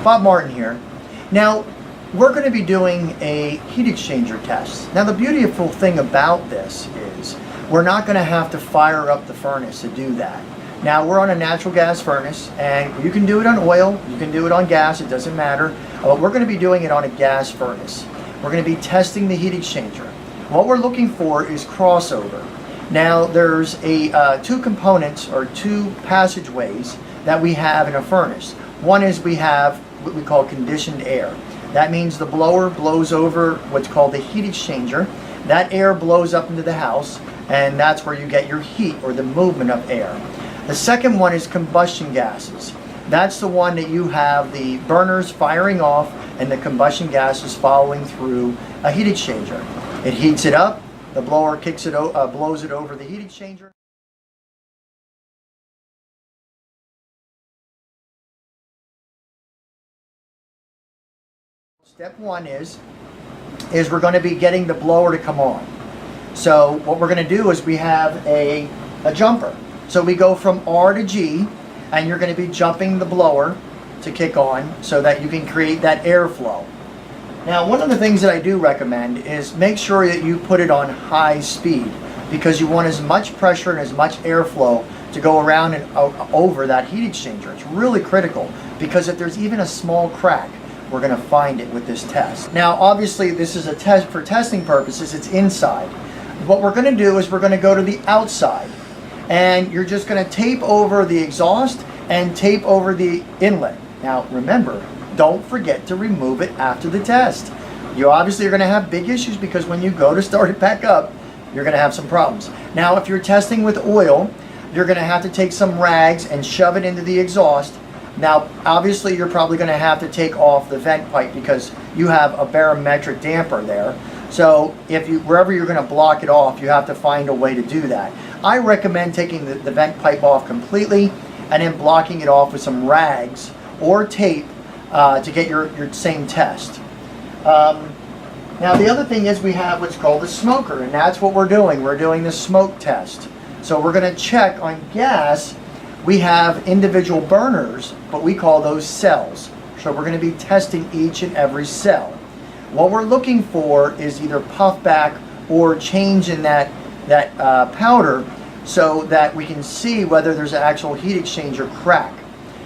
Bob Martin here. Now, we're going to be doing a heat exchanger test. Now, the beautiful thing about this is we're not going to have to fire up the furnace to do that. Now, we're on a natural gas furnace, and you can do it on oil, you can do it on gas, it doesn't matter. But we're going to be doing it on a gas furnace. We're going to be testing the heat exchanger. What we're looking for is crossover. Now, there's two components or two passageways that we have in a furnace. One is we have what we call conditioned air. That means the blower blows over what's called the heat exchanger. That air blows up into the house, and that's where you get your heat or the movement of air. The second one is combustion gases. That's the one that you have the burners firing off and the combustion gases following through a heat exchanger. It heats it up, the blower blows it over the heat exchanger. Step one is we're going to be getting the blower to come on. So what we're going to do is we have a jumper. So we go from R to G, and you're going to be jumping the blower to kick on so that you can create that airflow. Now, one of the things that I do recommend is make sure that you put it on high speed, because you want as much pressure and as much airflow to go around and over that heat exchanger. It's really critical, because if there's even a small crack, we're going to find it with this test. Now, obviously, this is a test for testing purposes. It's inside. What we're going to do is we're going to go to the outside, and you're just going to tape over the exhaust and tape over the inlet. Now, remember, don't forget to remove it after the test. You obviously are going to have big issues, because when you go to start it back up, you're going to have some problems. Now, if you're testing with oil, you're going to have to take some rags and shove it into the exhaust. Now, obviously, you're probably going to have to take off the vent pipe, because you have a barometric damper there. So wherever you're going to block it off, you have to find a way to do that. I recommend taking the vent pipe off completely and then blocking it off with some rags or tape to get your same test. Now, the other thing is we have what's called a smoker, and that's what we're doing. We're doing the smoke test. So we're going to check on gas. We have individual burners, but we call those cells. So we're going to be testing each and every cell. What we're looking for is either puff back or change in that powder, so that we can see whether there's an actual heat exchanger crack.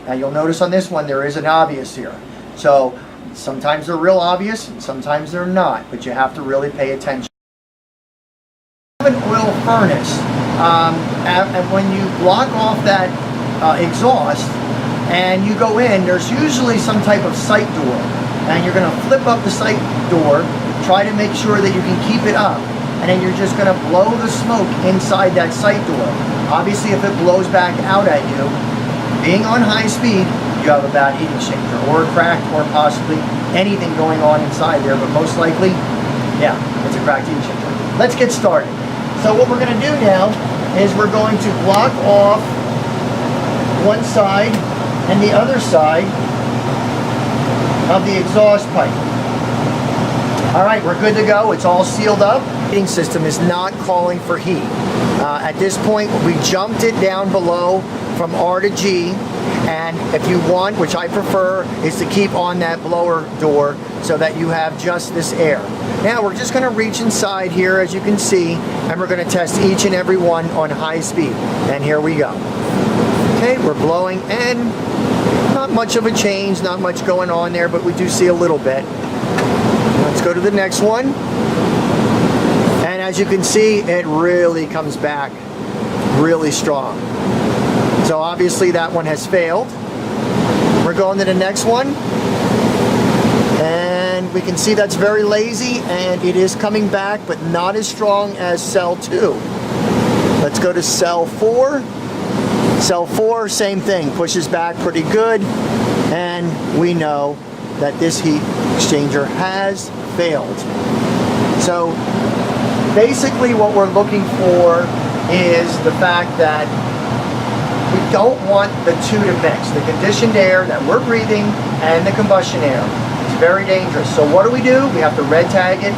Now, you'll notice on this one there is an obvious here. So sometimes they're real obvious and sometimes they're not, but you have to really pay attention. An oil furnace, and when you block off that exhaust and you go in, there's usually some type of sight door, and you're going to flip up the sight door, try to make sure that you can keep it up, and then you're just going to blow the smoke inside that sight door. Obviously, if it blows back out at you, being on high speed, you have a bad heat exchanger, or a cracked, or possibly anything going on inside there, but most likely, yeah, it's a cracked heat exchanger. Let's get started. So what we're going to do now is we're going to block off one side and the other side of the exhaust pipe. All right, we're good to go. It's all sealed up. The heating system is not calling for heat. At this point, we jumped it down below from R to G, and if you want, which I prefer, is to keep on that blower door so that you have just this air. Now we're just going to reach inside here, as you can see, and we're going to test each and every one on high speed. And here we go. Okay, we're blowing, and not much of a change, not much going on there, but we do see a little bit. Let's go to the next one. And as you can see, it really comes back really strong. So obviously that one has failed. We're going to the next one. And we can see that's very lazy, and it is coming back, but not as strong as cell 2. Let's go to cell 4. Cell 4, same thing, pushes back pretty good, and we know that this heat exchanger has failed. So basically what we're looking for is the fact that we don't want the two to mix, the conditioned air that we're breathing and the combustion air. It's very dangerous. So what do? We have to red tag it,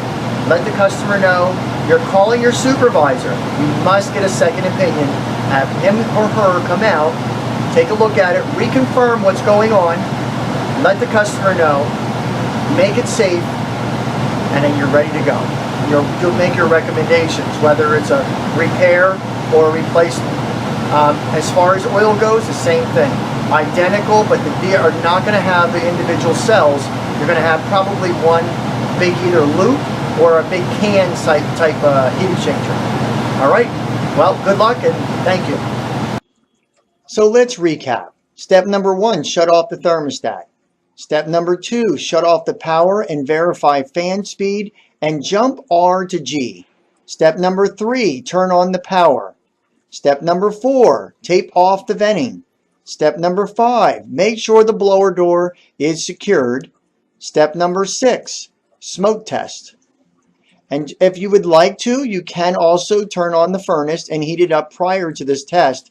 let the customer know. You're calling your supervisor. You must get a second opinion. Have him or her come out, take a look at it, reconfirm what's going on, let the customer know, make it safe, and then you're ready to go. You'll make your recommendations, whether it's a repair or a replacement. As far as oil goes, the same thing. Identical, but they are not going to have the individual cells. You're going to have probably one big either loop or a big can type heat exchanger. All right, well, good luck and thank you. So let's recap. Step number 1, shut off the thermostat. Step number 2, shut off the power and verify fan speed and jump R to G. Step number 3, turn on the power. Step number 4, tape off the venting. Step number 5, make sure the blower door is secured. Step number 6, smoke test. And if you would like to, you can also turn on the furnace and heat it up prior to this test